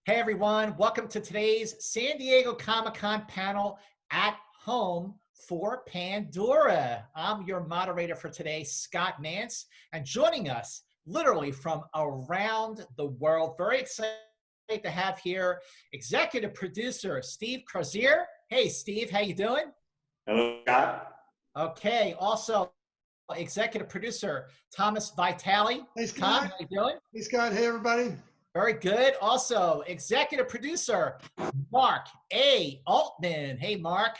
Hey everyone, welcome to today's San Diego Comic-Con panel at home for Pandora. I'm your moderator for today, Scott Mantz, and joining us literally from around the world, very excited to have here executive producer Steve Kriozere. Hey Steve, how you doing? Hello, Scott. Okay, also executive producer Thomas Vitale. Hey Scott. Tom, how you doing? Hey Scott. Hey everybody. Very good. Also, executive producer, Mark A. Altman. Hey, Mark.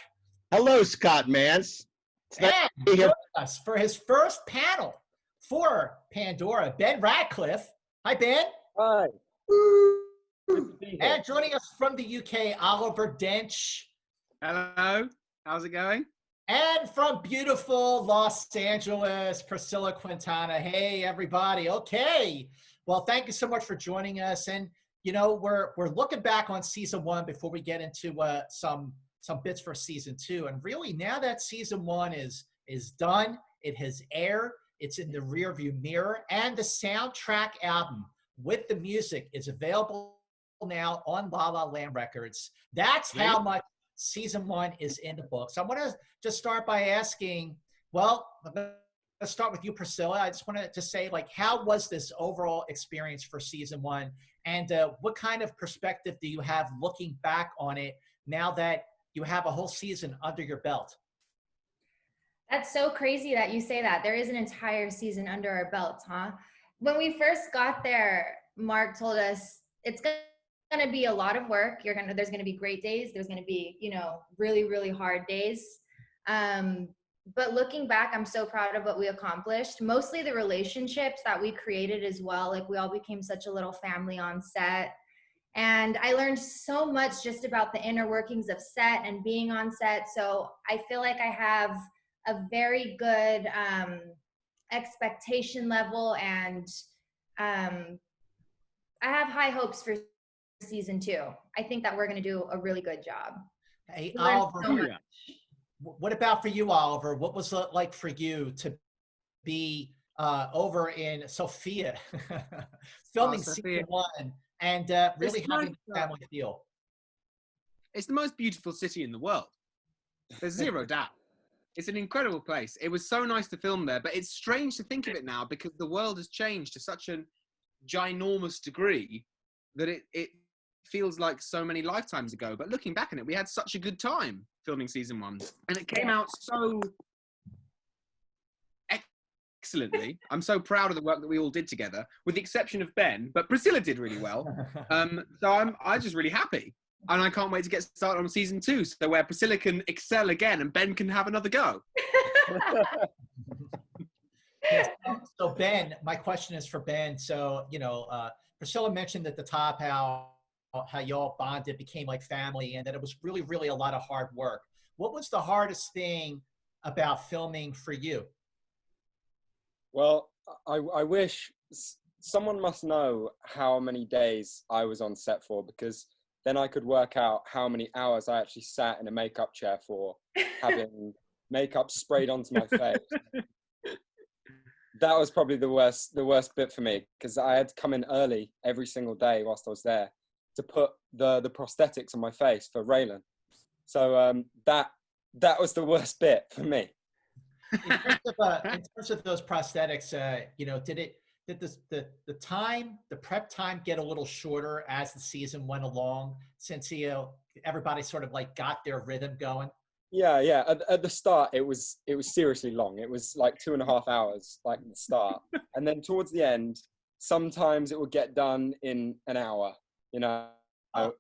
Hello, Scott Mantz. And joining us for his first panel for Pandora, Ben Radcliffe. Hi, Ben. Hi. And joining us from the UK, Oliver Dench. Hello. How's it going? And from beautiful Los Angeles, Priscilla Quintana. Hey, everybody. Okay. Well, thank you so much for joining us. And, you know, we're looking back on season one before we get into some bits for season two. And really now that season one is done, it has aired, it's in the rearview mirror, and the soundtrack album with the music is available now on La La Land Records. That's how much season one is in the books. I want to just start by asking, well, let's start with you, Priscilla. I just wanted to say, like, how was this overall experience for season one? And what kind of perspective do you have looking back on it now that you have a whole season under your belt? That's so crazy that you say that. There is an entire season under our belts, huh? When we first got there, Mark told us it's going to be a lot of work. There's going to be great days. There's going to be, really, really hard days. But looking back, I'm so proud of what we accomplished. Mostly the relationships that we created as well. Like, we all became such a little family on set. And I learned so much just about the inner workings of set and being on set. So I feel like I have a very good expectation level, and I have high hopes for season two. I think that we're going to do a really good job. Hey, Oliver. What about for you, Oliver? What was it like for you to be over in Sofia, filming season one, and really having a family feel? It's the most beautiful city in the world. There's zero doubt. It's an incredible place. It was so nice to film there, but it's strange to think of it now because the world has changed to such a ginormous degree that it feels like so many lifetimes ago. But looking back on it, we had such a good time filming season one, and it came out so excellently. I'm so proud of the work that we all did together, with the exception of Ben, but Priscilla did really well. So I'm just really happy, and I can't wait to get started on season two, so where Priscilla can excel again and Ben can have another go. So Ben, my question is for Ben. So, Priscilla mentioned at the top how y'all bonded, became like family, and that it was really, really a lot of hard work. What was the hardest thing about filming for you? Well, I wish someone must know how many days I was on set for, because then I could work out how many hours I actually sat in a makeup chair for, having makeup sprayed onto my face. That was probably the worst bit for me, because I had to come in early every single day whilst I was there to put the prosthetics on my face for Ralen. So that was the worst bit for me. In terms of those prosthetics, did the prep time get a little shorter as the season went along, since everybody sort of like got their rhythm going? Yeah. At the start, it was seriously long. It was like 2.5 hours, like at the start, and then towards the end, sometimes it would get done in an hour.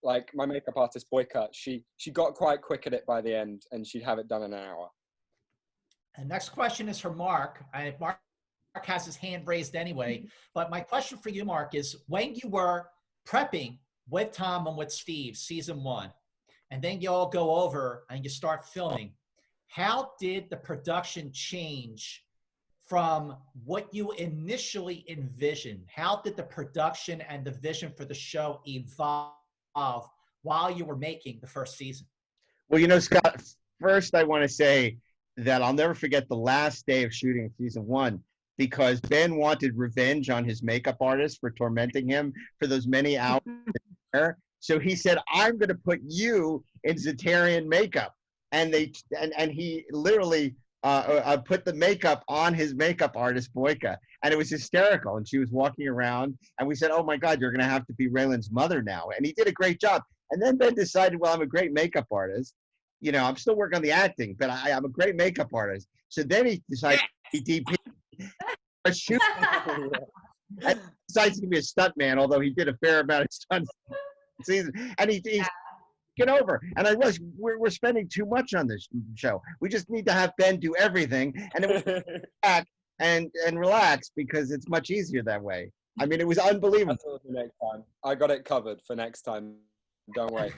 Like my makeup artist Boyka, she got quite quick at it by the end, and she'd have it done in an hour. And next question is for Mark. Mark has his hand raised anyway, but my question for you, Mark, is when you were prepping with Tom and with Steve season one, and then you all go over and you start filming, how did the production change from what you initially envisioned? How did the production and the vision for the show evolve while you were making the first season? Well, Scott, first I want to say that I'll never forget the last day of shooting season one, because Ben wanted revenge on his makeup artist for tormenting him for those many hours. So he said, I'm going to put you in Zetarian makeup. And he literally put the makeup on his makeup artist, Boyka. And it was hysterical. And she was walking around. And we said, oh, my God, you're going to have to be Ralen's mother now. And he did a great job. And then Ben decided, well, I'm a great makeup artist. You know, I'm still working on the acting, but I'm a great makeup artist. So then he decided to be DP. And decides to be a stuntman, although he did a fair amount of stunts season. And he's get over. And I realized we're spending too much on this show. We just need to have Ben do everything, and then we back and relax, because it's much easier that way. I mean, it was unbelievable. Next time, I got it covered for next time. Don't wait.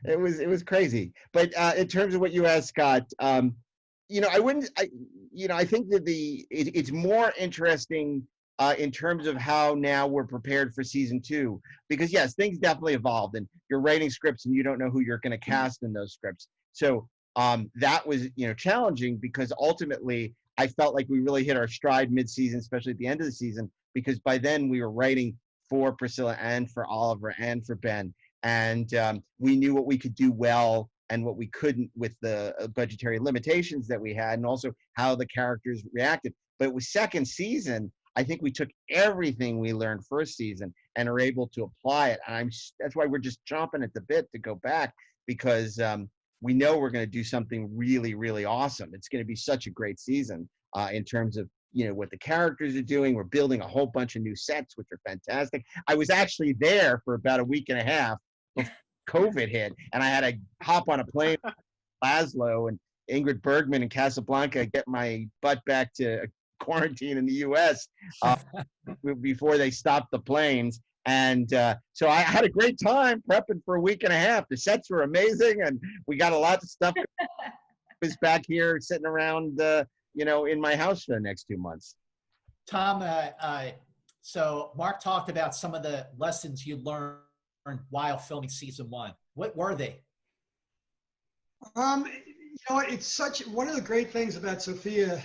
It was crazy. But in terms of what you asked, Scott, you know, I think that it's more interesting in terms of how now we're prepared for season 2, because yes, things definitely evolved, and you're writing scripts and you don't know who you're going to cast in those scripts. So that was, you know, challenging, because ultimately I felt like we really hit our stride mid-season, especially at the end of the season, because by then we were writing for Priscilla and for Oliver and for Ben. And we knew what we could do well and what we couldn't with the budgetary limitations that we had, and also how the characters reacted. But with second season, I think we took everything we learned first season and are able to apply it. And that's why we're just chomping at the bit to go back, because we know we're going to do something really, really awesome. It's going to be such a great season in terms of, you know, what the characters are doing. We're building a whole bunch of new sets, which are fantastic. I was actually there for about a week and a half before COVID hit, and I had to hop on a plane with Laszlo and Ingrid Bergman in Casablanca, get my butt back to quarantine in the U.S. Before they stopped the planes. And so I had a great time prepping for a week and a half. The sets were amazing, and we got a lot of stuff. I was back here sitting around, you know, in my house for the next 2 months. Tom, so Mark talked about some of the lessons you learned while filming season 1. What were they? You know, it's one of the great things about Sofia.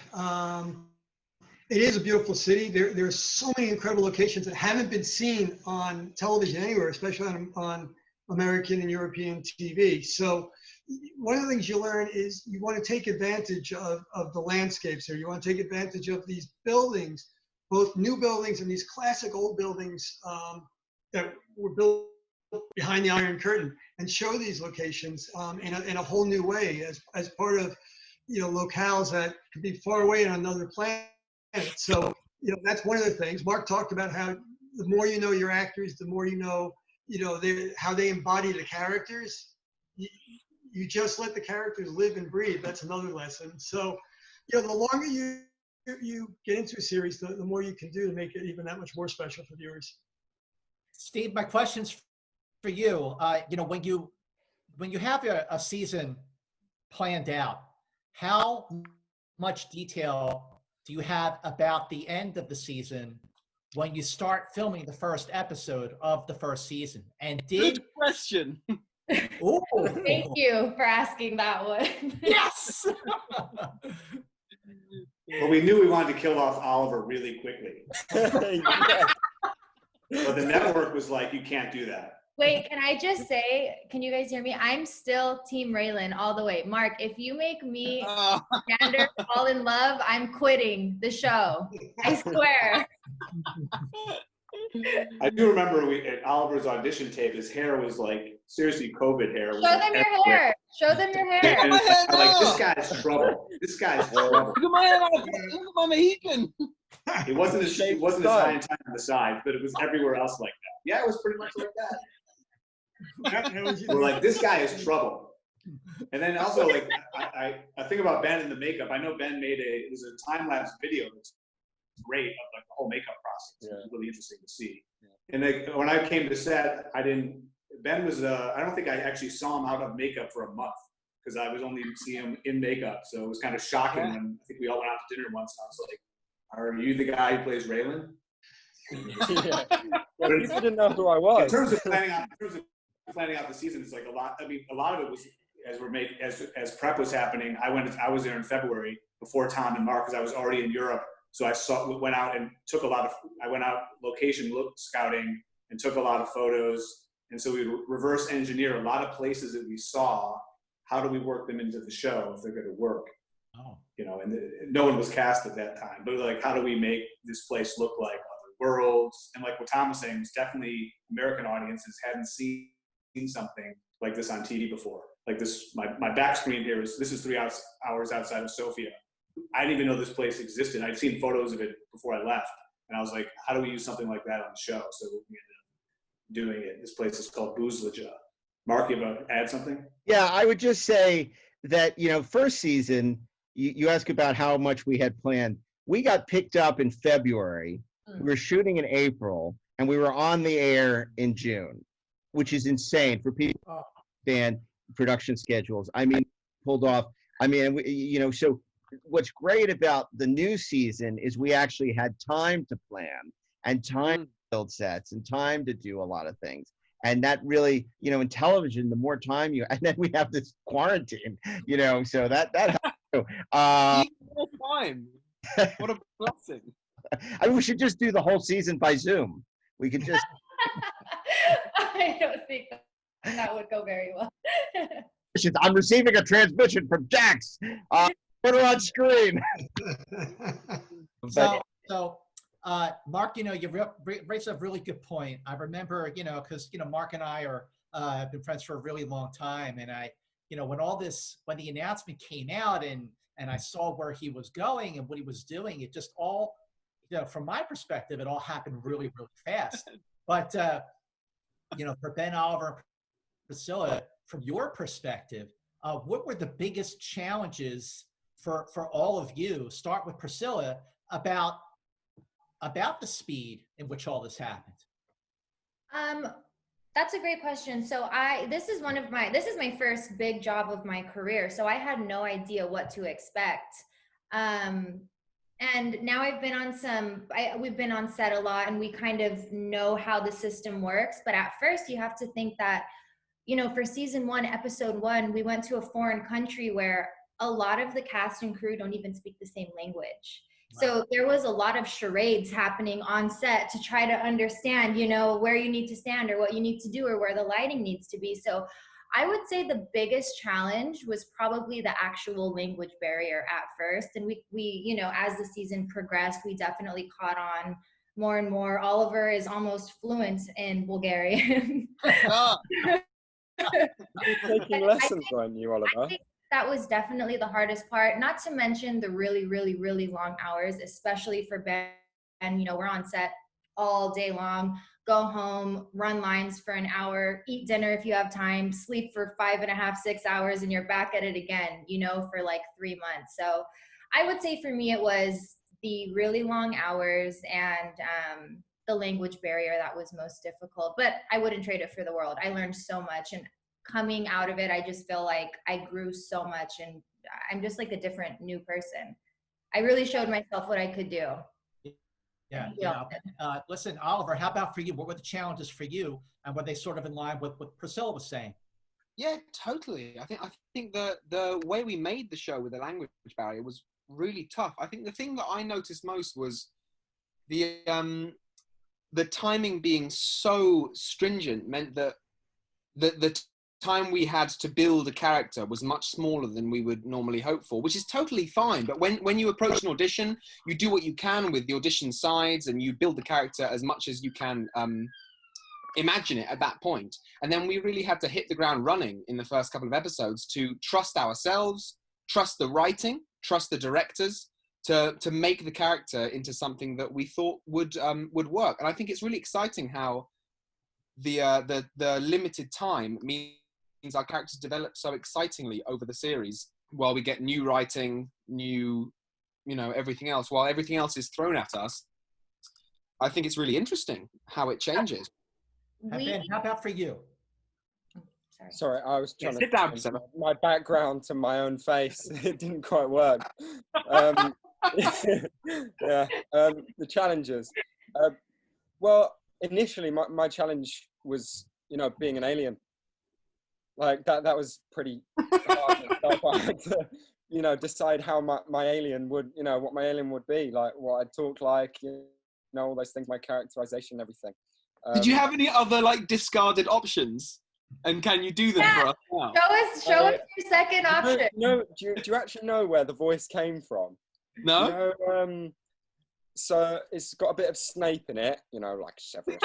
It is a beautiful city. There's so many incredible locations that haven't been seen on television anywhere, especially on American and European TV. So one of the things you learn is you want to take advantage of the landscapes here. You want to take advantage of these buildings, both new buildings and these classic old buildings that were built behind the Iron Curtain, and show these locations in a whole new way as part of, you know, locales that could be far away on another planet. So, you know, that's one of the things. Mark talked about how the more you know your actors, the more you know how they embody the characters. You just let the characters live and breathe. That's another lesson. So, you know, the longer you get into a series, the more you can do to make it even that much more special for viewers. Steve, my question's for you. You know, when you have a season planned out, how much detail do you have about the end of the season when you start filming the first episode of the first season? And Good question. Ooh. Thank you for asking that one. Yes. Well, we knew we wanted to kill off Oliver really quickly. But the network was like, you can't do that. Wait, can I just say, can you guys hear me? I'm still Team Ralen all the way. Mark, if you make me Xander fall in love, I'm quitting the show. I swear. I do remember at Oliver's audition tape, his hair was like, seriously, COVID hair. Show them your hair. Show them your hair. And like, this guy's trouble. This guy's trouble. Look at my Mohican. It wasn't as high and tight on the side, but it was everywhere else like that. Yeah, it was pretty much like that. We're like, this guy is trouble. And then also, like, I think about Ben and the makeup. I know Ben made there's a time-lapse video that's great of like the whole makeup process. Yeah. It's really interesting to see. Yeah. And like, when I came to set, Ben was, I don't think I actually saw him out of makeup for a month, because I was only seeing him in makeup. So it was kind of shocking when I think we all went out to dinner once, and I was like, are you the guy who plays Ralen? Yeah. Well, people didn't know who I was. In terms of planning out the season, it's like a lot. I mean, a lot of it was as prep was happening. I was there in February before Tom and Mark, because I was already in Europe. So I went out location scouting and took a lot of photos. And so we reverse engineer a lot of places that we saw. How do we work them into the show if they're going to work? Oh. You know, and no one was cast at that time, but like, how do we make this place look like other worlds? And like what Tom was saying, was definitely American audiences hadn't seen something like this on TV before. Like this, my back screen here this is 3 hours outside of Sofia. I didn't even know this place existed. I'd seen photos of it before I left, and I was like, how do we use something like that on the show? So we ended up doing it. This place is called Boozlaja. Mark, you want to add something? Yeah, I would just say that, you know, first season, you asked about how much we had planned. We got picked up in February. We were shooting in April, and we were on the air in June, which is insane for people who understand production schedules. I mean, pulled off. I mean, you know, so what's great about the new season is we actually had time to plan and time to build sets and time to do a lot of things. And that really, you know, in television, the more time and then we have this quarantine, you know, so that helps too. More time. What a blessing. I mean, we should just do the whole season by Zoom. We could just. I don't think that would go very well. I'm receiving a transmission from Jax. Put her on screen. So, Mark, you know, you raised a really good point. I remember, you know, because, you know, Mark and I have been friends for a really long time. And you know, when the announcement came out and I saw where he was going and what he was doing, it just all, you know, from my perspective, it all happened really, really fast. But, you know, for Ben, Oliver, and Priscilla, from your perspective, what were the biggest challenges for all of you? Start with Priscilla about the speed in which all this happened. That's a great question. So this is my first big job of my career. So I had no idea what to expect. And now we've been on set a lot and we kind of know how the system works. But at first you have to think that, you know, for season 1, episode 1, we went to a foreign country where a lot of the cast and crew don't even speak the same language. Wow. So there was a lot of charades happening on set to try to understand, you know, where you need to stand or what you need to do or where the lighting needs to be. So I would say the biggest challenge was probably the actual language barrier at first. And we you know, as the season progressed, we definitely caught on more and more. Oliver is almost fluent in Bulgarian. Taking lessons, weren't you, Oliver? I think that was definitely the hardest part, not to mention the really, really, really long hours, especially for Ben. And, you know, we're on set all day long, go home, run lines for an hour, eat dinner if you have time, sleep for 5.5, 6 hours, and you're back at it again, you know, for like 3 months. So I would say for me, it was the really long hours and the language barrier that was most difficult, but I wouldn't trade it for the world. I learned so much, and coming out of it, I just feel like I grew so much, and I'm just like a different new person. I really showed myself what I could do. Yeah. Listen, Oliver, how about for you? What were the challenges for you, and were they sort of in line with what Priscilla was saying? Yeah, totally. I think the way we made the show with the language barrier was really tough. I think the thing that I noticed most was the timing being so stringent meant that the time we had to build a character was much smaller than we would normally hope for, which is totally fine. But when you approach an audition, you do what you can with the audition sides and you build the character as much as you can imagine it at that point. And then we really had to hit the ground running in the first couple of episodes to trust ourselves, trust the writing, trust the directors, to make the character into something that we thought would work. And I think it's really exciting how the limited time means our characters develop so excitingly over the series, while we get new writing, new, you know, everything else, while everything else is thrown at us. I think it's really interesting how it changes. Ben, how about for you? Sorry, I was trying sit down, to my background to my own face. It didn't quite work. The challenges. Well, initially, my challenge was, you know, being an alien. Like that was pretty hard. I had to, you know, decide how my alien would, you know, what my alien would be, like what I'd talk like, you know, all those things, my characterization and everything. Did you have any other like discarded options? And can you do them for us now? Show us your second option. No, do you actually know where the voice came from? No. You know, so it's got a bit of Snape in it, you know, like several.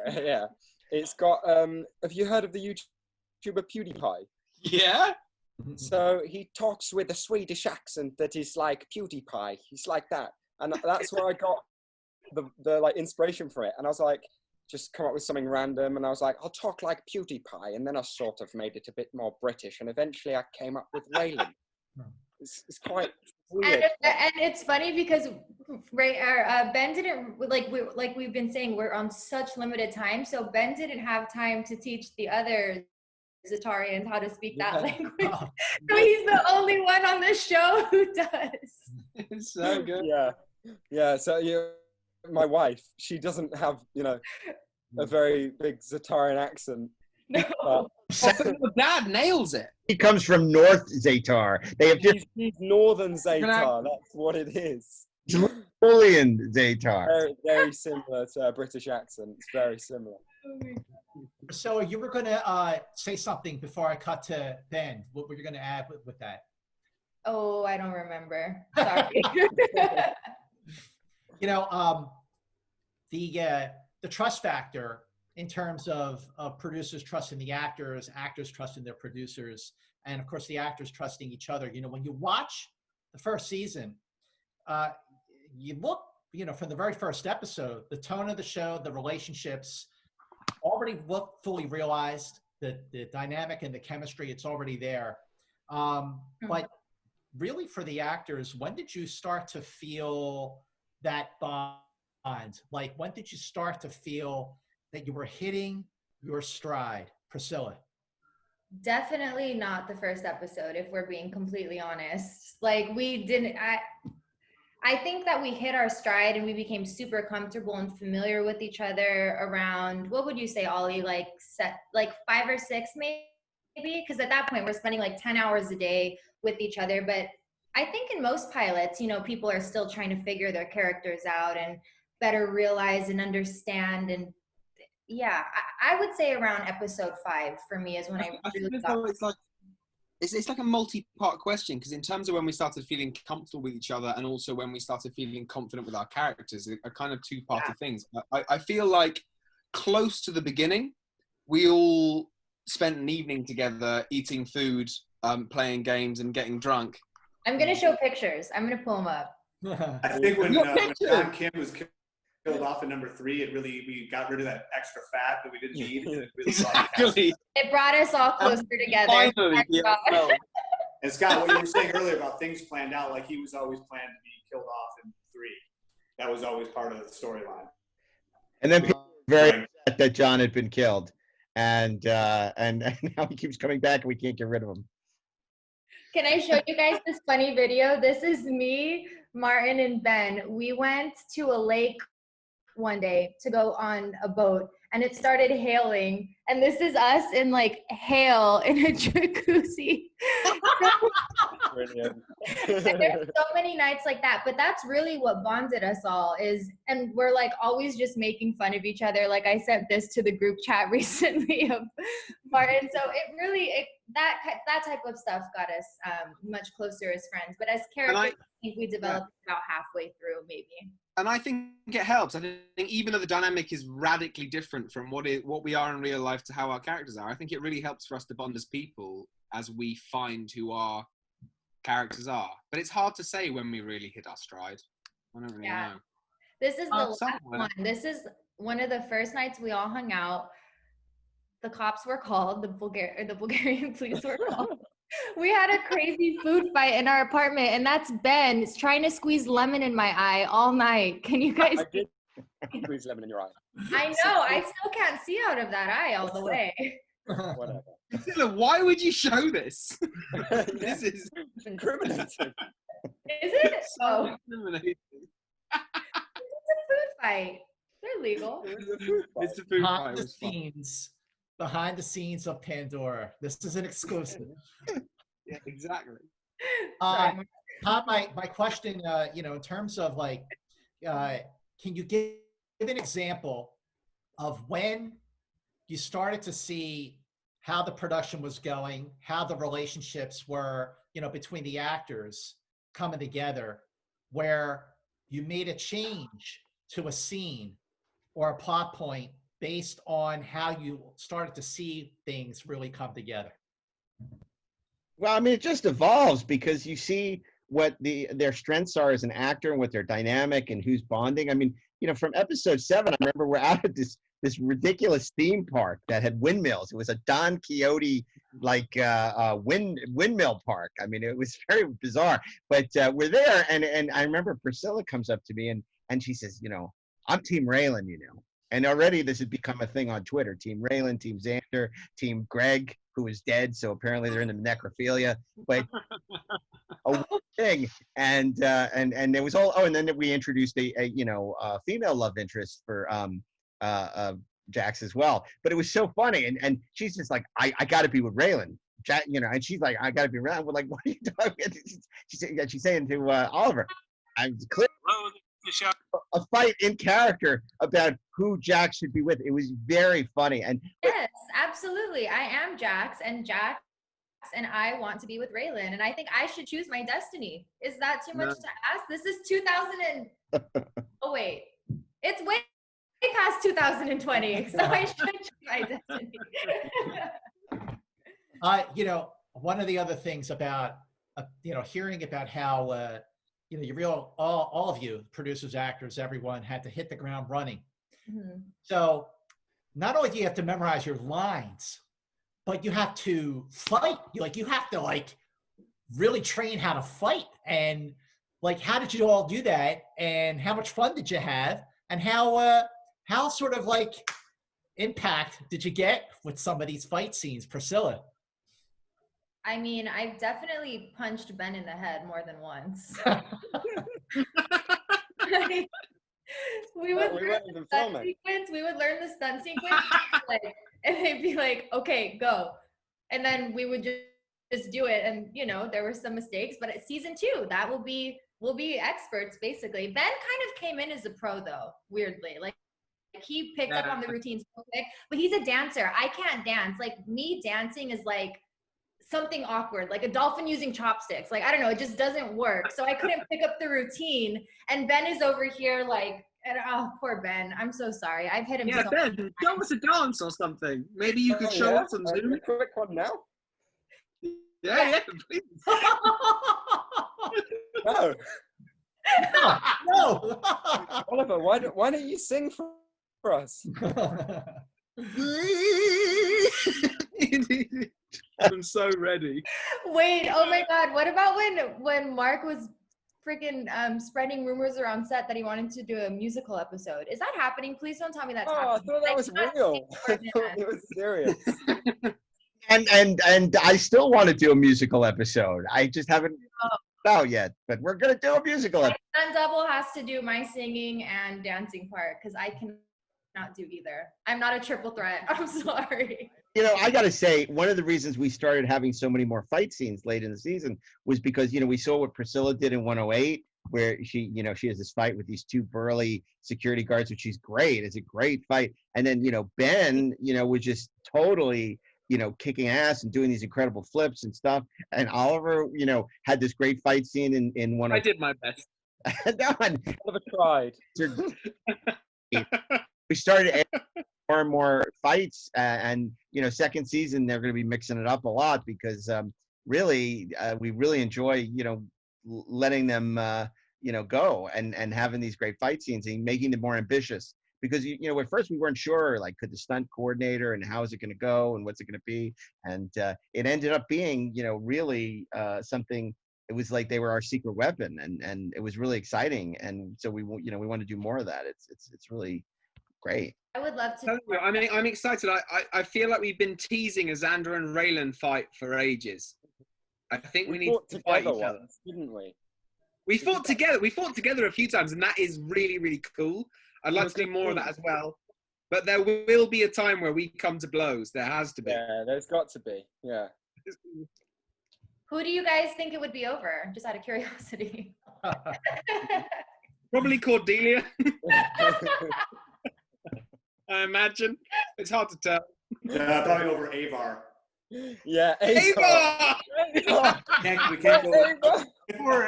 Yeah. It's got. Have you heard of the YouTuber PewDiePie? Yeah. So he talks with a Swedish accent that is like PewDiePie. He's like that, and that's where I got the like inspiration for it. And I was like, just come up with something random, and I was like, I'll talk like PewDiePie, and then I sort of made it a bit more British, and eventually I came up with Ralen. It's quite weird. And it's funny because Ben didn't like we've been saying, we're on such limited time, so Ben didn't have time to teach the other Zatarians how to speak that language. So he's the only one on the show who does. It's so good. Yeah. So my wife, she doesn't have, you know, a very big Zatarian accent. No. But Dad nails it. He comes from North Zatar. They have He's Northern Zatar. That's what it is. Napoleon Zatar. Very, very similar to a British accent. It's very similar. So you were going to say something before I cut to Ben. What were you going to add with that? Oh, I don't remember. Sorry. You know, the trust factor in terms of producers trusting the actors trusting their producers, and of course the actors trusting each other. You know, when you watch the first season, you look, you know, from the very first episode, the tone of the show, the relationships already look fully realized, the dynamic and the chemistry, it's already there. But really for the actors, when did you start to feel that bond? Like, when did you start to feel that you were hitting your stride? Priscilla. Definitely not the first episode, if we're being completely honest. Like, we didn't, I think that we hit our stride and we became super comfortable and familiar with each other around, what would you say, Ollie, like 5 or 6 maybe? Because at that point we're spending like 10 hours a day with each other. But I think in most pilots, you know, people are still trying to figure their characters out and better realize and understand. And yeah, I would say around episode 5 for me is when I really got. It's like a multi-part question, because in terms of when we started feeling comfortable with each other and also when we started feeling confident with our characters, are kind of two-parted things. I feel like close to the beginning, we all spent an evening together eating food, playing games and getting drunk. I'm going to show pictures. I'm going to pull them up. I think when John Kim was killed off in number 3, we got rid of that extra fat that we didn't need. It really Exactly. It brought us all closer together. Finally, yeah. And Scott, what you were saying earlier about things planned out, like he was always planned to be killed off in 3. That was always part of the storyline. And then people were very upset that John had been killed, and now he keeps coming back, and we can't get rid of him. Can I show you guys this funny video? This is me, Martin, and Ben. We went to a lake one day to go on a boat, and it started hailing, and this is us in like hail in a jacuzzi. Brilliant. And there's so many nights like that, but that's really what bonded us all and we're like always just making fun of each other. Like I sent this to the group chat recently of Martin. So that type of stuff got us much closer as friends, but as characters, I think we developed about halfway through maybe. And I think it helps. I think even though the dynamic is radically different from what we are in real life to how our characters are, I think it really helps for us to bond as people as we find who our characters are. But it's hard to say when we really hit our stride. I don't really know. This is the last one. This is one of the first nights we all hung out. The cops were called. The Bulgarian police were called. We had a crazy food fight in our apartment, and that's Ben trying to squeeze lemon in my eye all night. Can you guys? I did squeeze lemon in your eye. I know. I still can't see out of that eye all the way. Whatever. Priscilla, why would you show this? This is incriminating. Is it? So incriminating. It's a food fight. They're legal. It's a food fight. Behind the scenes of Pandora. This is an exclusive. Yeah, exactly. Todd, my question, in terms of like, can you give an example of when you started to see how the production was going, how the relationships were, between the actors coming together, where you made a change to a scene or a plot point based on how you started to see things really come together? Well, I mean, it just evolves because you see what their strengths are as an actor and what their dynamic and who's bonding. I mean, from episode 7, I remember we're out at this ridiculous theme park that had windmills. It was a Don Quixote windmill park. I mean, it was very bizarre. But we're there, and I remember Priscilla comes up to me and she says, I'm Team Ralen, And already this had become a thing on Twitter. Team Ralen, Team Xander, Team Greg, who is dead. So apparently they're into necrophilia. But a weird thing. And it was all. Oh, and then we introduced a female love interest for Jax as well. But it was so funny. And she's just like, I got to be with Ralen. And she's like, I got to be around. We're like, what are you talking? She's saying to Oliver, I'm clear. A fight in character about who Jax should be with. It was very funny. And yes, absolutely. I am Jax, and I want to be with Ralen, and I think I should choose my destiny. Is that too much to ask? This is 2000 and oh wait, it's way past 2020, so I should choose my destiny. One of the other things about hearing about how all of you, producers, actors, everyone had to hit the ground running. Mm-hmm. So not only do you have to memorize your lines, but you have to fight. You have to really train how to fight. And how did you all do that? And how much fun did you have? And how sort of impact did you get with some of these fight scenes, Priscilla? I mean, I've definitely punched Ben in the head more than once. We would learn the stunt sequence, and they'd be like, okay, go. And then we would just do it. And, there were some mistakes, but at season 2, we'll be experts, basically. Ben kind of came in as a pro, though, weirdly. He picked up on the routines so quick, but he's a dancer. I can't dance. Me dancing is something awkward, like a dolphin using chopsticks. I don't know, it just doesn't work. So I couldn't pick up the routine. And Ben is over here poor Ben. I'm so sorry. I've hit him. Yeah, Ben, show us a dance or something. Maybe you could show us on Zoom. A quick one now. Yeah, please. No. No. Oliver, why don't you sing for us? I'm so ready. Wait, oh my God. What about when Mark was freaking spreading rumors around set that he wanted to do a musical episode? Is that happening? Please don't tell me that's happening. I thought that was real. I thought it was serious. And I still want to do a musical episode. I just haven't out yet, but we're going to do a musical episode. Stunt double has to do my singing and dancing part because I cannot do either. I'm not a triple threat. I'm sorry. I got to say, one of the reasons we started having so many more fight scenes late in the season was because, we saw what Priscilla did in 108, where she has this fight with these 2 burly security guards, which is great. It's a great fight. And then, Ben, was just totally, kicking ass and doing these incredible flips and stuff. And Oliver, had this great fight scene in 108. I did my best. Oliver tried. We started more and more fights, and second season they're going to be mixing it up a lot because we really enjoy letting them go and having these great fight scenes and making them more ambitious because at first we weren't sure could the stunt coordinator and how is it going to go and what's it going to be, and it ended up being really something. It was like they were our secret weapon, and it was really exciting, and so we want to do more of that. It's really great. I would love to. I'm excited. I feel like we've been teasing a Xander and Ralen fight for ages. I think we need to fight each other, didn't we? We fought together. We fought together a few times, and that is really, really cool. I'd like to do more of that as well. But there will be a time where we come to blows. There has to be. Yeah, there's got to be. Yeah. Who do you guys think it would be over? Just out of curiosity. Probably Cordelia. I imagine. It's hard to tell. Probably over Avar. Yeah, Avar! We can't go. Avar! Poor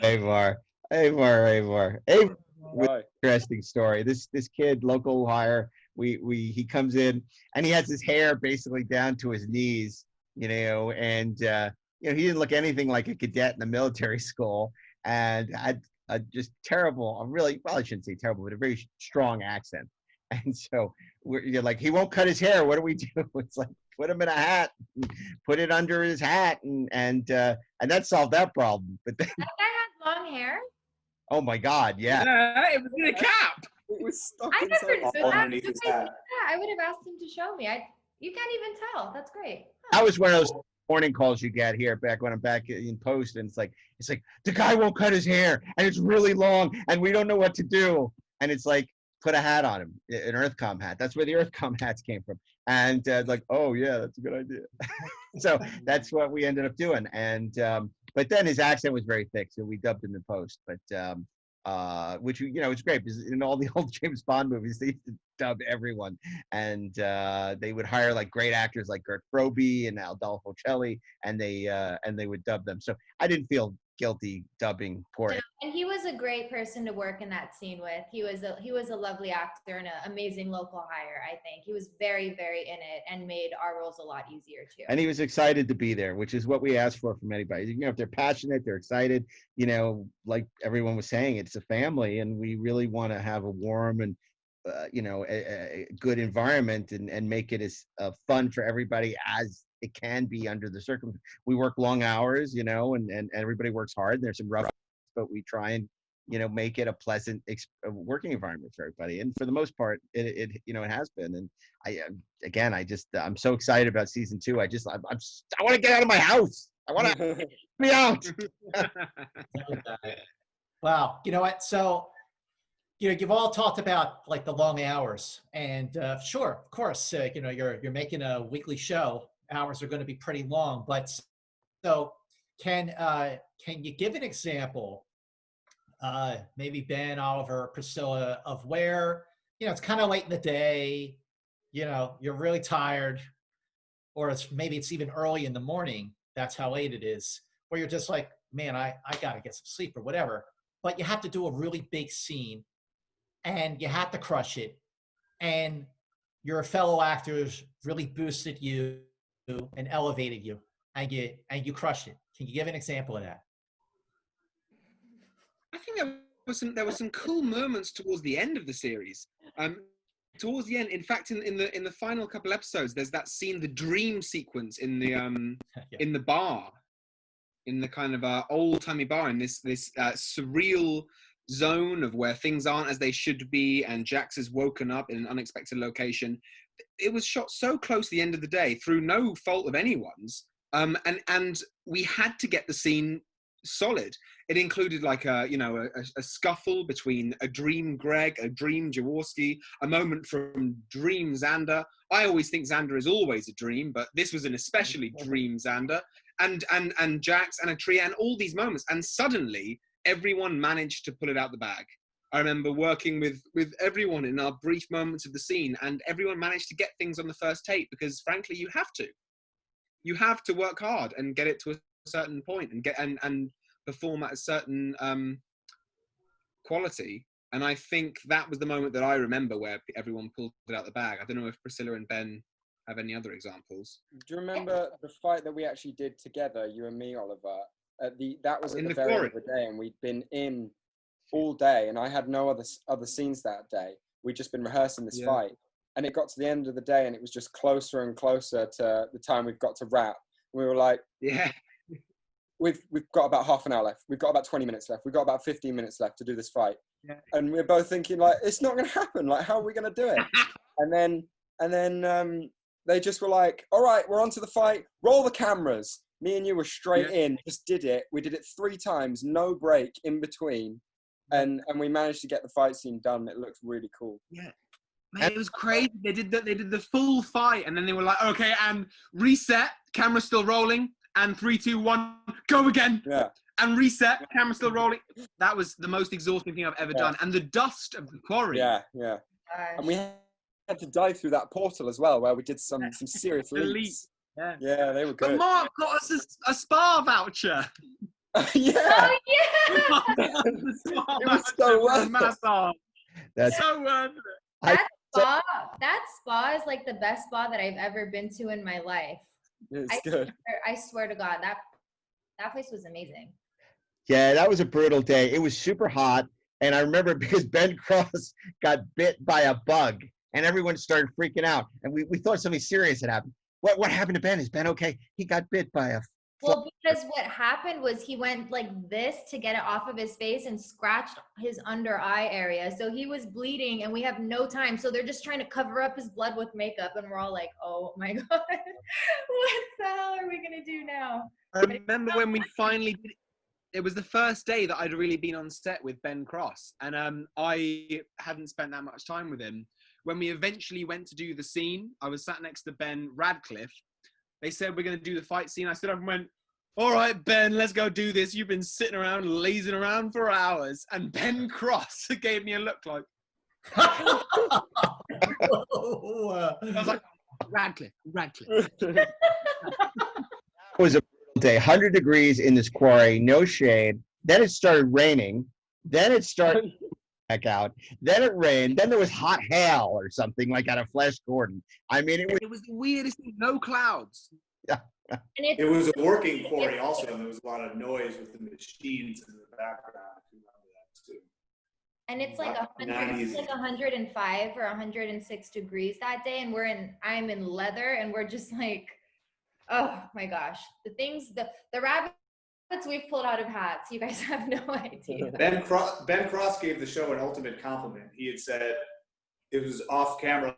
Avar. Avar. Right. Interesting story. This kid, local hire, he comes in and he has his hair basically down to his knees, and he didn't look anything like a cadet in a military school, and had a just terrible, I shouldn't say terrible, but a very strong accent. And so you're like, he won't cut his hair. What do we do? It's like, put him in a hat, put it under his hat, and that solved that problem. But then, That guy had long hair. oh my God, yeah. It was in a cap. It was stuck I never inside. knew that. underneath his hat. I would have asked him to show me. You can't even tell. That's great. That was one of those morning calls you get here back when I'm back in post, and it's like the guy won't cut his hair and it's really long and we don't know what to do, and it's like, put a hat on him, an EarthCom hat. That's where the EarthCom hats came from. And like, oh yeah, that's a good idea. So that's what we ended up doing. And but then his accent was very thick, so we dubbed him in post. But which it's great because in all the old James Bond movies they used to dub everyone, and they would hire like great actors like Gert Frobe and Adolfo Celli, and they would dub them. So I didn't feel guilty dubbing poor. And he was a great person to work in that scene with. He was a lovely actor and an amazing local hire. I think he was very, very in it and made our roles a lot easier too. And he was excited to be there, which is what we ask for from anybody. If they're passionate, they're excited. Like everyone was saying, it's a family, and we really want to have a warm and a good environment and make it as fun for everybody as it can be under the circumstances. We work long hours, and everybody works hard. There's some rough, but we try and make it a pleasant working environment for everybody. And for the most part, it has been. And I'm so excited about season 2. I want to get out of my house. I want to be out. Wow. You know what? So, you've all talked about like the long hours, and sure, of course, you're making a weekly show. Hours are going to be pretty long, but so can you give an example, maybe Ben, Oliver, Priscilla, of where it's kind of late in the day, you're really tired, or maybe it's even early in the morning. That's how late it is, where you're just like, man, I got to get some sleep or whatever, but you have to do a really big scene and you have to crush it, and your fellow actors really boosted you and elevated you, and you crushed it. Can you give an example of that? I think there were some cool moments towards the end of the series. Towards the end, in fact, in the final couple episodes, there's that scene, the dream sequence in the Yeah. in the bar, in the kind of old-timey bar, in this surreal zone of where things aren't as they should be, and Jax is woken up in an unexpected location. It was shot so close to the end of the day through no fault of anyone's, and we had to get the scene solid. It included like a scuffle between a dream Greg, a dream Jaworski, a moment from dream Xander. I always think Xander is always a dream, but this was an especially dream Xander, and Jax and a tree, and all these moments, and suddenly everyone managed to pull it out the bag. I remember working with everyone in our brief moments of the scene, and everyone managed to get things on the first take because, frankly, you have to work hard and get it to a certain point and perform at a certain quality. And I think that was the moment that I remember where everyone pulled it out the bag. I don't know if Priscilla and Ben have any other examples. Do you remember the fight that we actually did together, you and me, Oliver? That was at the very end of the day, and we'd been in all day, and I had no other scenes that day. We'd just been rehearsing this fight, and it got to the end of the day, and it was just closer and closer to the time we've got to wrap. We were like, we've got about half an hour left. We've got about 20 minutes left. We've got about 15 minutes left to do this fight. Yeah. And we're both thinking like, it's not going to happen. Like, how are we going to do it? and then they just were like, all right, we're on to the fight. Roll the cameras. Me and you were straight in, just did it. We did it 3 times, no break in between. And we managed to get the fight scene done. It looks really cool. Yeah. Man, it was crazy. They did the full fight, and then they were like, okay, and reset, camera's still rolling, and 3, 2, 1, go again. Yeah. And reset, camera's still rolling. That was the most exhausting thing I've ever done. And the dust of the quarry. Yeah. And we had to dive through that portal as well, where we did some serious leaps. Yeah, they were good. But Mark got us a spa voucher. Yeah. Oh yeah. It was so worth it. Massage. That's So worth it. That spa is like the best spa that I've ever been to in my life. It's good. I swear to God, that place was amazing. Yeah, that was a brutal day. It was super hot. And I remember because Ben Cross got bit by a bug and everyone started freaking out. And we thought something serious had happened. What happened to Ben? Is Ben okay? He got bit by a Well, because what happened was he went like this to get it off of his face and scratched his under eye area. So he was bleeding and we have no time. So they're just trying to cover up his blood with makeup. And we're all like, oh my God, what the hell are we going to do now? I remember when we finally did it was the first day that I'd really been on set with Ben Cross. And I hadn't spent that much time with him. When we eventually went to do the scene, I was sat next to Ben Radcliffe. They said, we're going to do the fight scene. I stood up and went, all right, Ben, let's go do this. You've been sitting around, lazing around for hours. And Ben Cross gave me a look like, I was like, Radcliffe. It was a brutal day, 100 degrees in this quarry, no shade. Then it started raining. Then it started back out. Then it rained. Then there was hot hail or something like out of Flash Gordon. I mean, it was the weirdest thing. No clouds. Yeah. It was a working quarry also, and there was a lot of noise with the machines in the background. If you remember that too. And it's like 105 or 106 degrees that day, and I'm in leather, and we're just like, oh my gosh, the rabbits we've pulled out of hats, you guys have no idea. Ben Cross gave the show an ultimate compliment. He had said, it was off camera,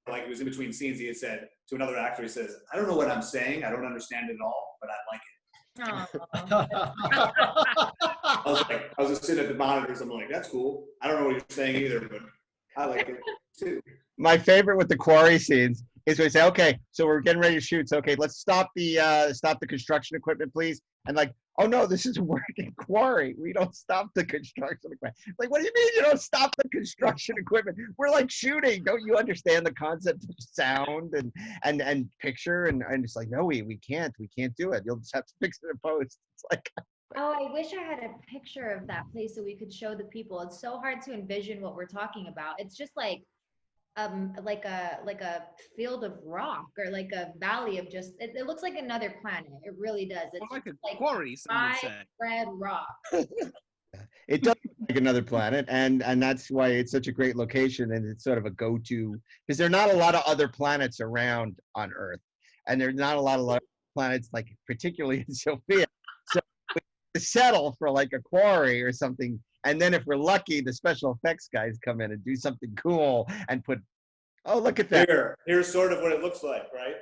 like it was in between scenes, he had said to another actor, he says, I don't know what I'm saying, I don't understand it at all, but I like it. I was just sitting at the monitors, I'm like, that's cool. I don't know what you're saying either, but I like it too. My favorite with the quarry scenes is when they say, okay, so we're getting ready to shoot. So, okay, let's stop the construction equipment, please. And like, oh no, this is a working quarry. We don't stop the construction equipment. Like, what do you mean you don't stop the construction equipment? We're like shooting. Don't you understand the concept of sound and picture? And it's like, no, we can't do it. You'll just have to fix it in post. It's like, oh, I wish I had a picture of that place so we could show the people. It's so hard to envision what we're talking about. It's just like a field of rock or like a valley of just, it looks like another planet. It really does. It's like a like quarry, some would say. Red rock. it does look like another planet, and that's why it's such a great location, and it's sort of a go-to, because there are not a lot of other planets around on Earth, and there's not a lot of planets, like particularly in Sophia. So we settle for like a quarry or something. And then if we're lucky, the special effects guys come in and do something cool and put, oh, look at that. Here's sort of what it looks like, right?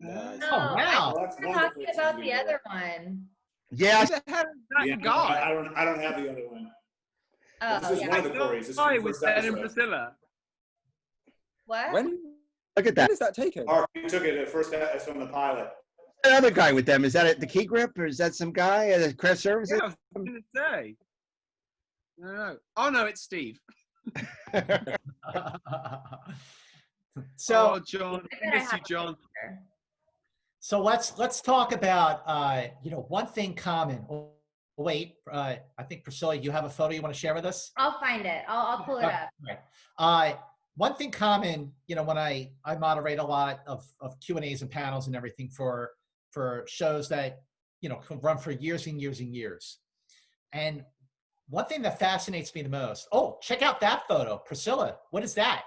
Oh, wow. I'm talking about the other one. Yeah. Who the hell is that guy? I don't have the other one. Oh, This is one of the quarries. This is Guy the with first Ben and episode. Priscilla. What? Look at that. When is that taken? We took it at first from the pilot. Another guy with them. Is that the key grip, or is that some guy at the craft services? Yeah, I was going to say. No. Oh no, it's Steve. So, oh, John, I miss you, John. So let's talk about one thing common. Oh, wait, I think Priscilla, you have a photo you want to share with us? I'll find it. I'll pull it up. Right. One thing common, when I moderate a lot of Q&As and panels and everything for shows that can run for years and years and years, and one thing that fascinates me the most. Oh, check out that photo, Priscilla. What is that?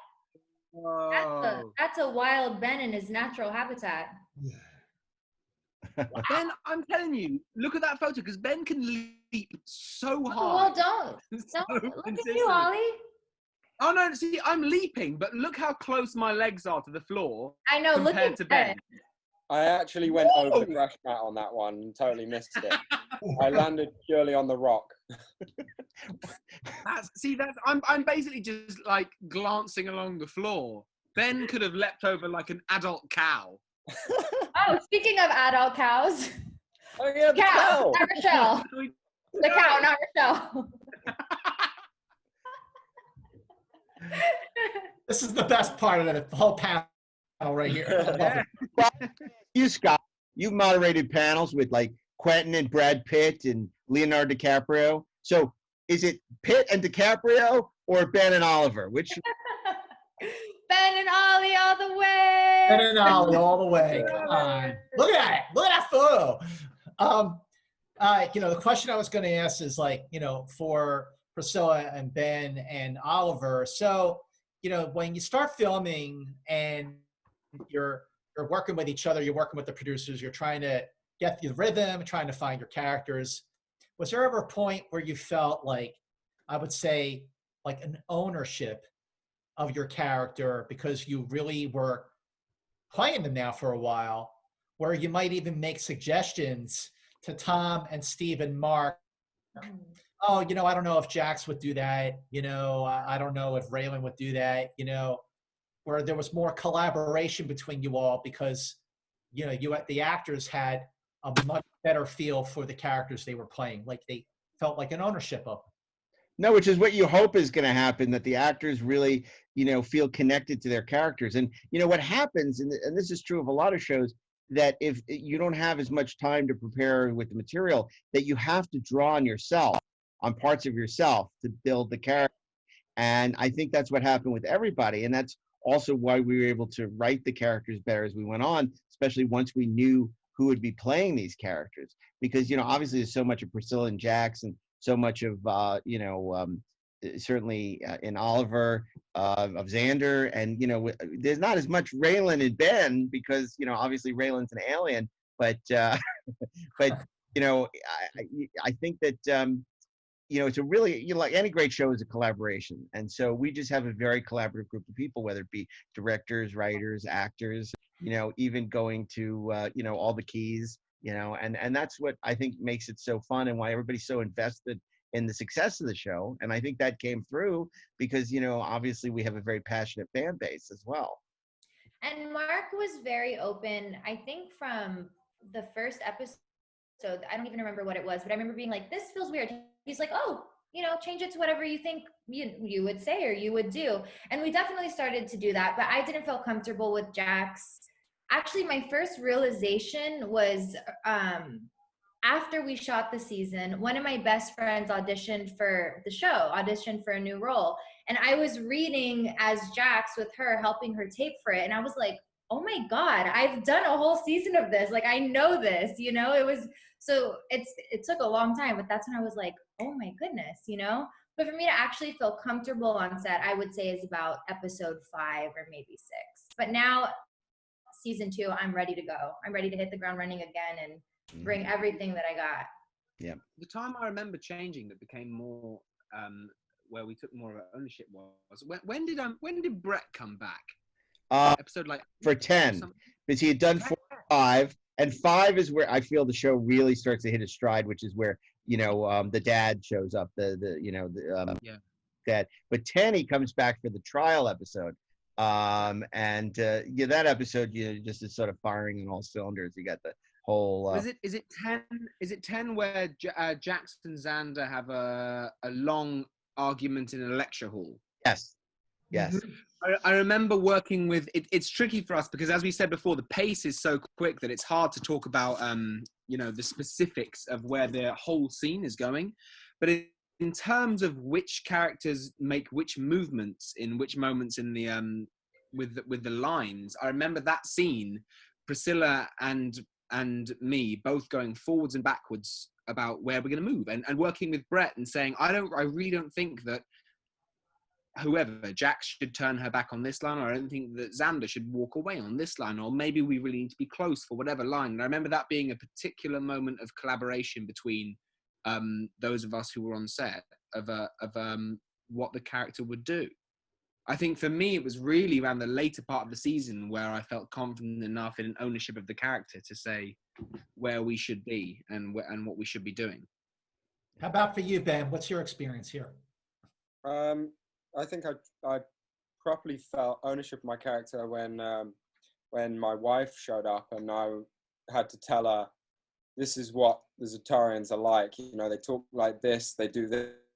Whoa. That's a wild Ben in his natural habitat. Ben, I'm telling you, look at that photo, because Ben can leap so high. Oh, well, don't. So Look at consistent. you, Ollie. Oh no, see, I'm leaping, but look how close my legs are to the floor. I know. Look compared at to Ben. I actually went over the crash mat on that one and totally missed it. I landed purely on the rock. I'm basically just like glancing along the floor. Ben could have leapt over like an adult cow. Oh, speaking of adult cows. Oh yeah, the cow. Not Rochelle. The cow, not Rochelle. This is the best part of the whole panel right here. I love it. Well, you, Scott, you've moderated panels with like Quentin and Brad Pitt and Leonardo DiCaprio. So is it Pitt and DiCaprio or Ben and Oliver? Which? Ben and Ollie all the way. Ben and Ollie all the way. Come on. Look at that. Look at that photo. The question I was going to ask is like, for Priscilla and Ben and Oliver. So, when you start filming and you're working with each other, you're working with the producers, you're trying to get the rhythm, trying to find your characters. Was there ever a point where you felt like, I would say, like an ownership of your character because you really were playing them now for a while, where you might even make suggestions to Tom and Steve and Mark? Oh, I don't know if Jax would do that. I don't know if Ralen would do that, where there was more collaboration between you all because, the actors had a much better feel for the characters they were playing. Like they felt like an ownership of them. No, which is what you hope is going to happen, that the actors really, feel connected to their characters. And, what happens, and this is true of a lot of shows, that if you don't have as much time to prepare with the material, that you have to draw on yourself, on parts of yourself to build the character. And I think that's what happened with everybody. And that's also why we were able to write the characters better as we went on, especially once we knew who would be playing these characters. Because, obviously there's so much of Priscilla and Jax and so much of, certainly in Oliver, of Xander, and, there's not as much Ralen and Ben because, obviously Ralen's an alien, but I think that, it's a really, like any great show is a collaboration. And so we just have a very collaborative group of people, whether it be directors, writers, actors, even going to, all the keys, and that's what I think makes it so fun and why everybody's so invested in the success of the show. And I think that came through because, obviously we have a very passionate fan base as well. And Mark was very open, I think from the first episode, I don't even remember what it was, but I remember being like, this feels weird. He's like, oh, change it to whatever you think you would say or you would do. And we definitely started to do that, but I didn't feel comfortable with Jax. Actually, my first realization was after we shot the season, one of my best friends auditioned for the show, auditioned for a new role. And I was reading as Jax with her, helping her tape for it. And I was like, oh my God, I've done a whole season of this. Like, I know this, it was, so it took a long time, but that's when I was like, oh my goodness, But for me to actually feel comfortable on set, I would say is about episode 5 or maybe 6. But now, season 2, I'm ready to go. I'm ready to hit the ground running again and bring everything that I got. Yeah. The time I remember changing that became more, where we took more of ownership was, when did Brett come back? Episode like for 10, because he had done 4 or 5, and 5 is where I feel the show really starts to hit its stride, which is where the dad shows up, dad. But 10, he comes back for the trial episode, that episode just is sort of firing on all cylinders. You got the whole. Is it 10? Is it 10 where Jax and Xander have a long argument in a lecture hall? Yes. Yes. I remember working with it. It's tricky for us because, as we said before, the pace is so quick that it's hard to talk about, the specifics of where the whole scene is going. But in terms of which characters make which movements in which moments in the with the lines, I remember that scene, Priscilla and me both going forwards and backwards about where we're going to move, and working with Brett and saying, I really don't think that whoever, Jax should turn her back on this line, or I don't think that Xander should walk away on this line, or maybe we really need to be close for whatever line. And I remember that being a particular moment of collaboration between those of us who were on set of what the character would do. I think for me, it was really around the later part of the season where I felt confident enough in ownership of the character to say where we should be and what we should be doing. How about for you, Ben? What's your experience here? I think I properly felt ownership of my character when my wife showed up and I had to tell her, this is what the Zatarians are like. They talk like this, they do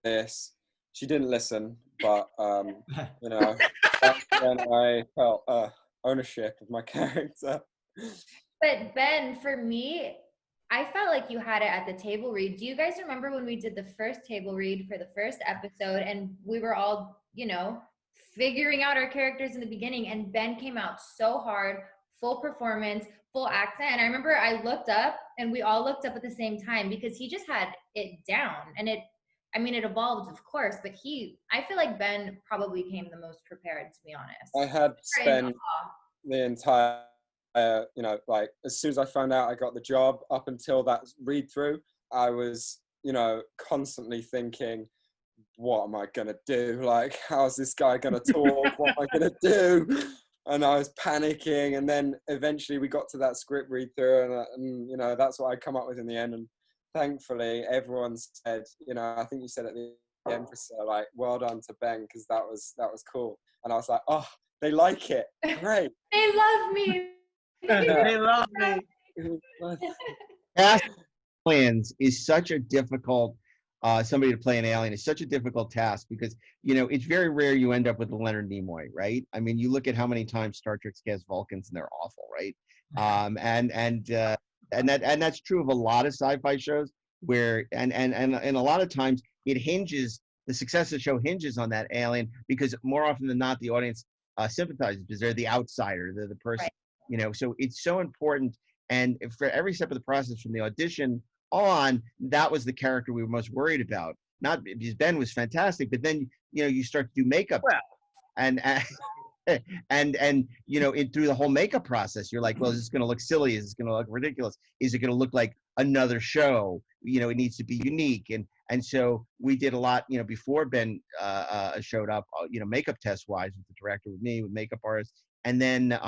this. she didn't listen, but you know, that's when I felt ownership of my character. But Ben, for me, I felt like you had it at the table read. Do you guys remember when we did the first table read for the first episode and we were all, you know, figuring out our characters in the beginning, and Ben came out so hard, full performance, full accent. And I remember I looked up and we all looked up at the same time because he just had it down. And it evolved, of course, but I feel like Ben probably came the most prepared, to be honest. I had spent the entire, you know, like as soon as I found out I got the job, up until that read through, I was, you know, constantly thinking, what am I gonna do? Like, how's this guy gonna talk? What am I gonna do? And I was panicking, and then eventually we got to that script read through, and you know, that's what I come up with in the end. And thankfully, everyone said, you know, I think you said at the end, Priscilla, like, well done to Ben, because that was cool. And I was like, oh, they like it, great. They love me. They love me. Cast aliens is such a difficult, somebody to play an alien is such a difficult task because, you know, it's very rare you end up with a Leonard Nimoy, right? I mean, you look at how many times Star Trek's cast Vulcans and they're awful, right? And that's true of a lot of sci-fi shows where, and a lot of times the success of the show hinges on that alien because more often than not, the audience sympathizes because they're the outsider, they're the person, right. You know, so it's so important. And for every step of the process from the audition on, that was the character we were most worried about. Not because Ben was fantastic, but then, you know, you start to do makeup. Well. And you know, through the whole makeup process, you're like, well, is this going to look silly? Is this going to look ridiculous? Is it going to look like another show? You know, it needs to be unique. And so we did a lot, you know, before Ben showed up, you know, makeup test wise with the director, with me, with makeup artists. And then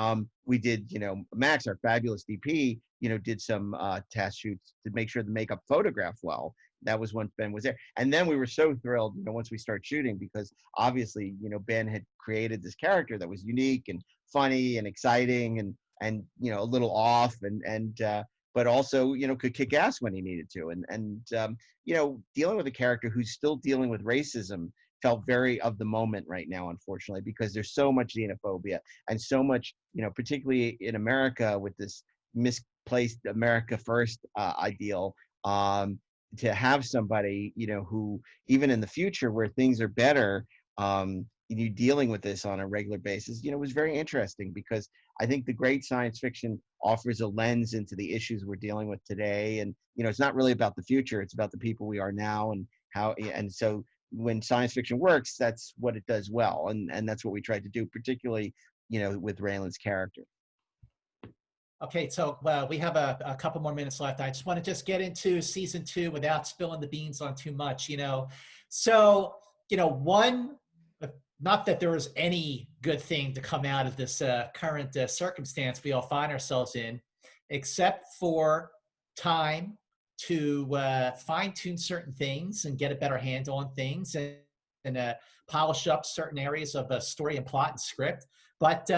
we did, you know, Max, our fabulous DP, you know, did some test shoots to make sure the makeup photographed well. That was when Ben was there. And then we were so thrilled, you know, once we started shooting, because obviously, you know, Ben had created this character that was unique and funny and exciting and you know, a little off and but also, you know, could kick ass when he needed to. And you know, dealing with a character who's still dealing with racism felt very of the moment right now, unfortunately, because there's so much xenophobia and so much, you know, particularly in America with this misplaced America first ideal, to have somebody, you know, who even in the future where things are better, you dealing with this on a regular basis, you know, was very interesting because I think the great science fiction offers a lens into the issues we're dealing with today. And, you know, it's not really about the future, it's about the people we are now and how, and so when science fiction works, that's what it does well. And that's what we tried to do, particularly, you know, with Ralen's character. Okay, so we have a couple more minutes left. I just want to just get into season 2 without spilling the beans on too much, you know. So, you know, not that there was any good thing to come out of this current circumstance we all find ourselves in, except for time to fine-tune certain things and get a better handle on things and polish up certain areas of the story and plot and script. But,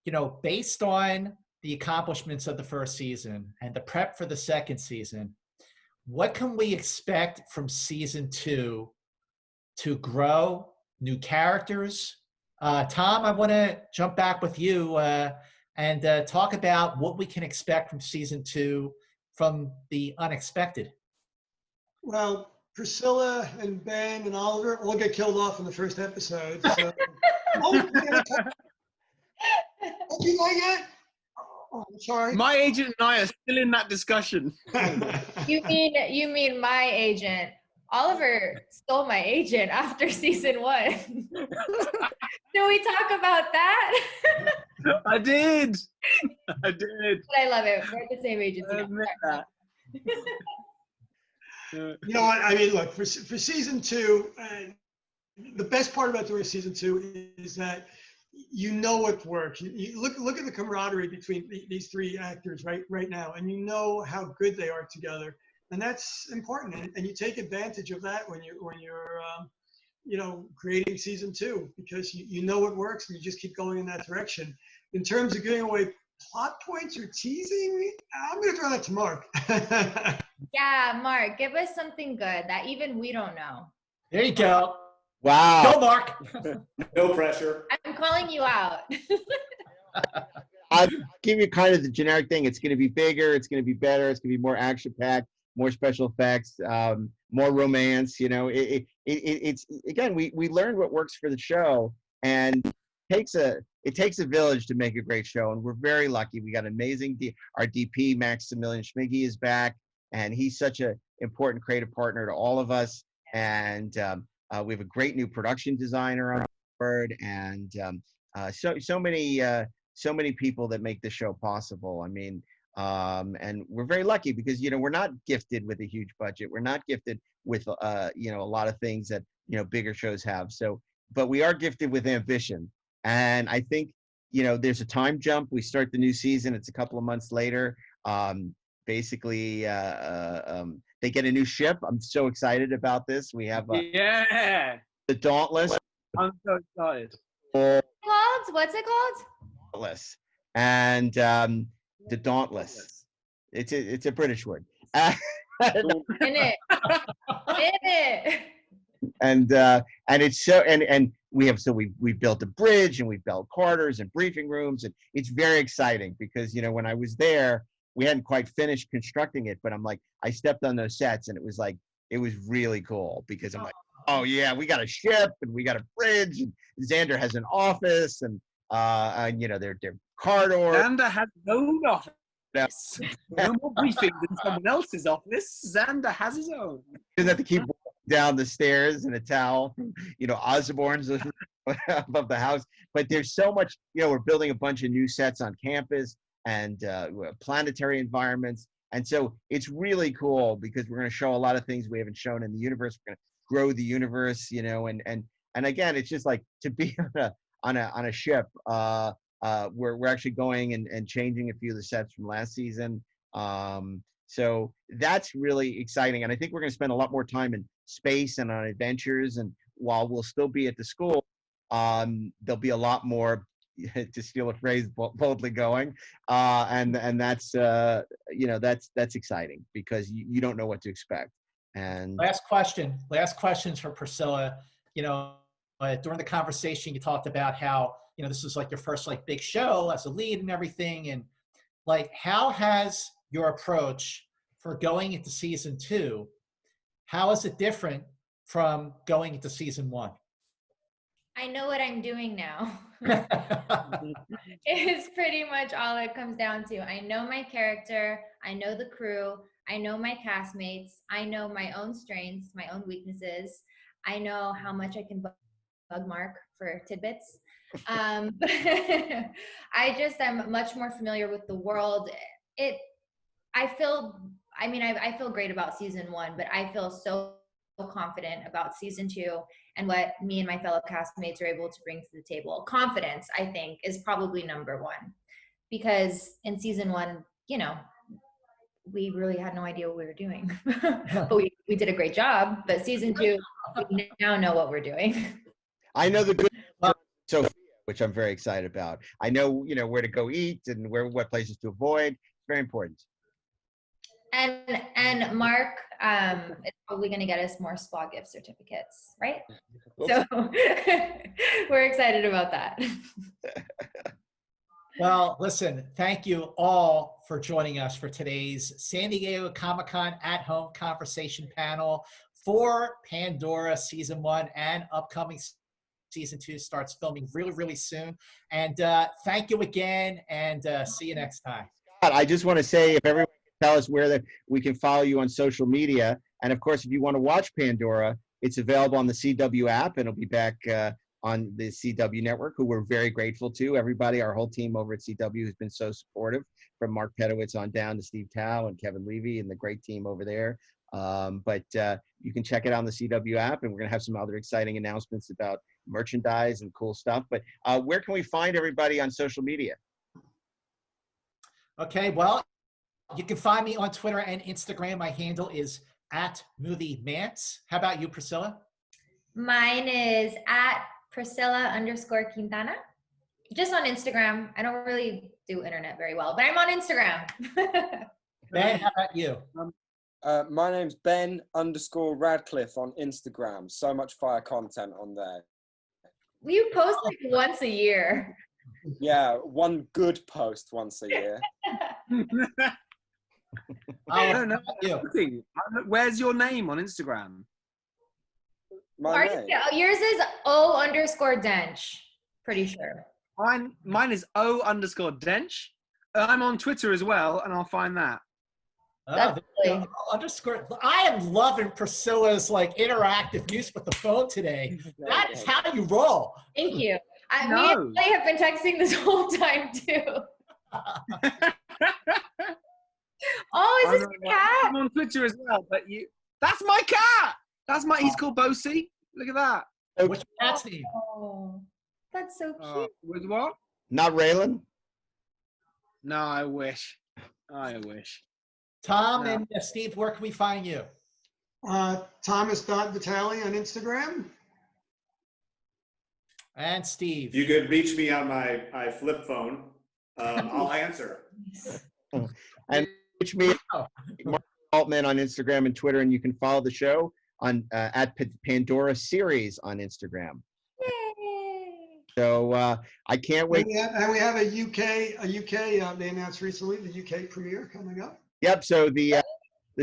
you know, based on the accomplishments of the first season and the prep for the second season, what can we expect from season 2 to grow new characters? Tom, I want to jump back with you and talk about what we can expect from season 2 from the unexpected. Well, Priscilla and Ben and Oliver all get killed off in the first episode. So. Don't you like it? Oh, I'm sorry. My agent and I are still in that discussion. You mean my agent? Oliver stole my agent after season 1. Do we talk about that? I did. But I love it. We're the same agency. I admit that. You know what? I mean, look, for season 2, the best part about doing season 2 is that you know what works. You look at the camaraderie between these 3 actors right now, and you know how good they are together, and that's important. And you take advantage of that when you're you know, creating season 2, because you know what works and you just keep going in that direction. In terms of giving away plot points or teasing, I'm going to throw that to Mark. Yeah, Mark, give us something good that even we don't know. There you go. Wow. Go, Mark. No pressure. I'm calling you out. I'll give you kind of the generic thing. It's going to be bigger. It's going to be better. It's going to be more action-packed, more special effects, more romance. You know, it's again, we learned what works for the show, and it takes a village to make a great show, and we're very lucky. We got amazing our DP Maximilian Schmiggy is back, and he's such an important creative partner to all of us. And we have a great new production designer on board, and so many people that make the show possible. I mean, and we're very lucky because, you know, we're not gifted with a huge budget. We're not gifted with, you know, a lot of things that, you know, bigger shows have. So, but we are gifted with ambition. And I think, you know, there's a time jump. We start the new season. It's a couple of months later. Basically, they get a new ship. I'm so excited about this. We have yeah, the Dauntless. I'm so excited. What's it called? Dauntless. And the Dauntless. It's a British word. In it. In it. And it's so and we built a bridge, and we built quarters and briefing rooms, and it's very exciting because, you know, when I was there, we hadn't quite finished constructing it, but I'm like, I stepped on those sets, and it was really cool because I'm like, oh yeah, we got a ship and we got a bridge, and Xander has an office, and you know, they're car doors. Xander has his own office. No more briefing than someone else's office. Xander has his own. He doesn't have to keep walking down the stairs in a towel, you know, Osborne's above the house. But there's so much, you know, we're building a bunch of new sets on campus and planetary environments. And so it's really cool because we're going to show a lot of things we haven't shown in the universe. We're going to grow the universe, you know, and again, it's just like to be on a ship. We're actually going and changing a few of the sets from last season. So that's really exciting. And I think we're going to spend a lot more time in space and on adventures. And while we'll still be at the school, there'll be a lot more, to steal a phrase, boldly going. And that's, you know, that's exciting because you don't know what to expect. And last questions for Priscilla. You know, during the conversation, you talked about how, you know, this is like your first like big show as a lead and everything. And like, how has your approach for going into season 2, how is it different from going into season 1? I know what I'm doing now. It's pretty much all it comes down to. I know my character, I know the crew, I know my castmates, I know my own strengths, my own weaknesses. I know how much I can bug Mark for tidbits. I just am much more familiar with the world. I feel great about season 1, but I feel so confident about season 2 and what me and my fellow castmates are able to bring to the table. Confidence, I think, is probably number 1, because in season 1, you know, we really had no idea what we were doing, but we did a great job. But season 2, we now know what we're doing. I know the good Sophia, which I'm very excited about. I know, you know, where to go eat and what places to avoid. It's very important. And Mark is probably going to get us more spa gift certificates, right? So we're excited about that. Well, listen, thank you all for joining us for today's San Diego Comic-Con at Home conversation panel for Pandora season 1, and upcoming season 2 starts filming really, really soon. And thank you again, and see you next time. Scott, I just want to say, if everyone can tell us where we can follow you on social media, and of course, if you want to watch Pandora, it's available on the CW app, and it'll be back on the CW network, who we're very grateful to. Everybody, our whole team over at CW has been so supportive, from Mark Pedowitz on down to Steve Tao and Kevin Levy and the great team over there. But you can check it out on the CW app, and we're going to have some other exciting announcements about merchandise and cool stuff. But where can we find everybody on social media? Okay, well, you can find me on Twitter and Instagram. My handle is @MovieMantz. How about you, Priscilla? Mine is @Priscilla_Quintana. Just on Instagram. I don't really do internet very well, but I'm on Instagram. Ben, how about you? My name's Ben_Radcliffe on Instagram. So much fire content on there. You post like once a year. Yeah, one good post once a year. I don't know. Where's your name on Instagram? My name. Yours is O_Dench. Pretty sure. Mine is O_Dench. I'm on Twitter as well, and I'll find that. Underscore. I am loving Priscilla's like interactive use with the phone today. That is how you roll. Thank you. Me and I have been texting this whole time too. Oh, is this a cat? I'm on Twitter as well, but that's my cat. He's called Bosie. Look at that. What's your cat's name? Oh, that's so cute. With what? Not Ralen? No, I wish. Tom and Steve, where can we find you? Thomas.Vitale on Instagram. And Steve. You could reach me on my flip phone. I'll answer. And reach me Altman on Instagram and Twitter, and you can follow the show on at Pandora Series on Instagram. Yay. So I can't wait. And we have a UK. They announced recently the UK premiere coming up. Yep. So the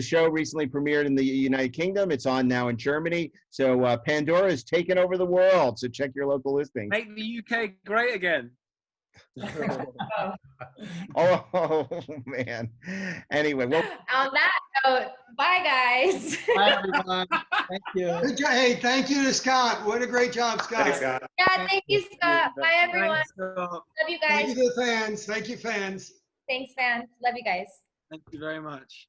show recently premiered in the United Kingdom. It's on now in Germany. So Pandora is taking over the world. So check your local listing. Make the UK great again. Oh man. Anyway, well. On that note, bye guys. Bye everyone. Thank you. Hey, thank you to Scott. What a great job, Scott. Thanks, Scott. Yeah, thank you, Scott. Bye everyone. Love you guys. Thank you to the fans. Thank you, fans. Thanks, fans. Love you guys. Thank you very much.